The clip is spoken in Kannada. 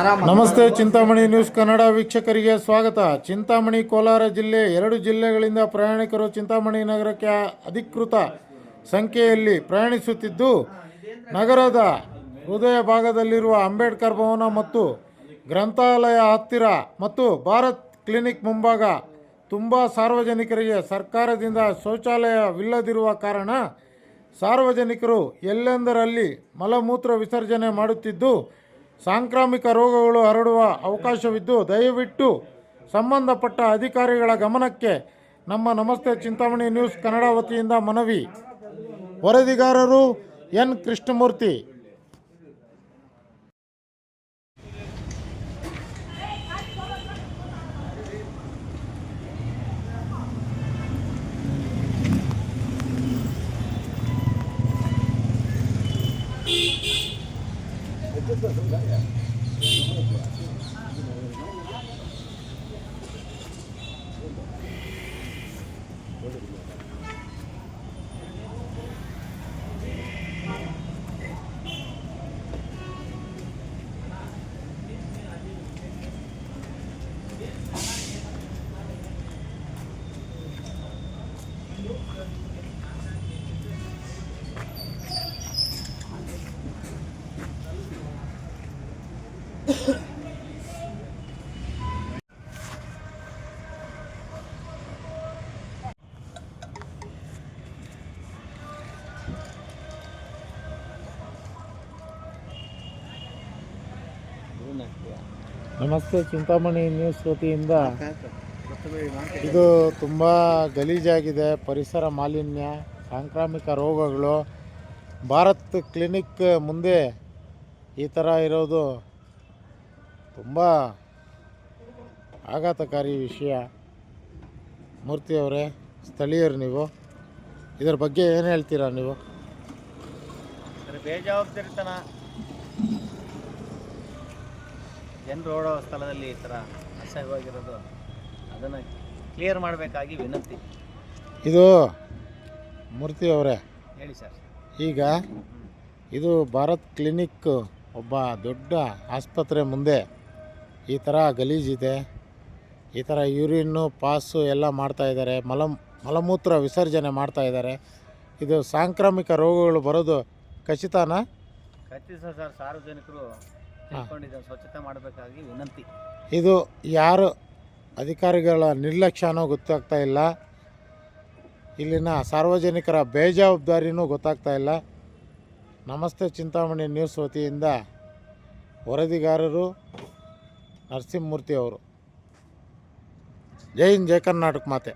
ನಮಸ್ತೆ ಚಿಂತಾಮಣಿ ನ್ಯೂಸ್ ಕನ್ನಡ ವೀಕ್ಷಕರಿಗೆ ಸ್ವಾಗತ. ಚಿಂತಾಮಣಿ ಕೋಲಾರ ಜಿಲ್ಲೆ 2 ಜಿಲ್ಲೆಗಳಿಂದ ಪ್ರಯಾಣಿಕರು ಚಿಂತಾಮಣಿ ನಗರಕ್ಕೆ ಅಧಿಕೃತ ಸಂಖ್ಯೆಯಲ್ಲಿ ಪ್ರಯಾಣಿಸುತ್ತಿದ್ದು, ನಗರದ ಹೃದಯ ಭಾಗದಲ್ಲಿರುವ ಅಂಬೇಡ್ಕರ್ ಭವನ ಮತ್ತು ಗ್ರಂಥಾಲಯ ಹತ್ತಿರ ಮತ್ತು ಭಾರತ್ ಕ್ಲಿನಿಕ್ ಮುಂಭಾಗ ತುಂಬ ಸಾರ್ವಜನಿಕರಿಗೆ ಸರ್ಕಾರದಿಂದ ಶೌಚಾಲಯವಿಲ್ಲದಿರುವ ಕಾರಣ ಸಾರ್ವಜನಿಕರು ಎಲ್ಲೆಂದರಲ್ಲಿ ಮಲಮೂತ್ರ ವಿಸರ್ಜನೆ ಮಾಡುತ್ತಿದ್ದು, ಸಾಂಕ್ರಾಮಿಕ ರೋಗಗಳು ಹರಡುವ ಅವಕಾಶವಿದ್ದು, ದಯವಿಟ್ಟು ಸಂಬಂಧಪಟ್ಟ ಅಧಿಕಾರಿಗಳ ಗಮನಕ್ಕೆ ನಮ್ಮ ನಮಸ್ತೆ ಚಿಂತಾಮಣಿ ನ್ಯೂಸ್ ಕನ್ನಡ ವತಿಯಿಂದ ಮನವಿ. ವರದಿಗಾರರು ಎನ್ ಕೃಷ್ಣಮೂರ್ತಿ. ನಮಸ್ತೆ ಚಿಂತಾಮಣಿ ನ್ಯೂಸ್ ವತಿಯಿಂದ ಇದು ತುಂಬ ಗಲೀಜಾಗಿದೆ. ಪರಿಸರ ಮಾಲಿನ್ಯ, ಸಾಂಕ್ರಾಮಿಕ ರೋಗಗಳು. ಭಾರತ್ ಕ್ಲಿನಿಕ್ ಮುಂದೆ ಈ ಥರ ಇರೋದು ತುಂಬ ಆಘಾತಕಾರಿ ವಿಷಯ. ಮೂರ್ತಿಯವರೇ, ಸ್ಥಳೀಯರು ನೀವು, ಇದರ ಬಗ್ಗೆ ಏನು ಹೇಳ್ತೀರಾ ನೀವು? ಬೇಜವಾಬ್ದಾರಿತನ, ಜನರು ಓಡೋ ಸ್ಥಳದಲ್ಲಿ ಈ ಥರ ಅಸಹ್ಯವಾಗಿರೋದು, ಅದನ್ನು ಕ್ಲಿಯರ್ ಮಾಡಬೇಕಾಗಿ ವಿನಂತಿ. ಇದು ಮೂರ್ತಿಯವರೇ ಹೇಳಿ ಸರ್. ಈಗ ಇದು ಭಾರತ್ ಕ್ಲಿನಿಕ್ ಒಬ್ಬ ದೊಡ್ಡ ಆಸ್ಪತ್ರೆ ಮುಂದೆ ಈ ಥರ ಗಲೀಜಿದೆ. ಈ ಥರ ಯೂರಿನ್ನು ಪಾಸು ಎಲ್ಲ ಮಾಡ್ತಾಯಿದ್ದಾರೆ, ಮಲಮೂತ್ರ ವಿಸರ್ಜನೆ ಮಾಡ್ತಾಯಿದ್ದಾರೆ. ಇದು ಸಾಂಕ್ರಾಮಿಕ ರೋಗಗಳು ಬರೋದು ಖಚಿತನಾ? ಖಚಿತ ಸರ್. ಸಾರ್ವಜನಿಕರು ಸ್ವಚ್ಛತೆ ಮಾಡಬೇಕಾಗಿ ವಿನಂತಿ. ಇದು ಯಾರು ಅಧಿಕಾರಿಗಳ ನಿರ್ಲಕ್ಷ್ಯನೋ ಗೊತ್ತಾಗ್ತಾ ಇಲ್ಲ, ಇಲ್ಲಿನ ಸಾರ್ವಜನಿಕರ ಬೇಜವಾಬ್ದಾರಿನೂ ಗೊತ್ತಾಗ್ತಾ ಇಲ್ಲ. ನಮಸ್ತೆ ಚಿಂತಾಮಣಿ ನ್ಯೂಸ್ ವತಿಯಿಂದ ವರದಿಗಾರರು ನರಸಿಂಹಮೂರ್ತಿ ಅವರು. ಜೈ ಹಿಂದ್, ಜೈ ಕರ್ನಾಟಕ ಮಾತೆ.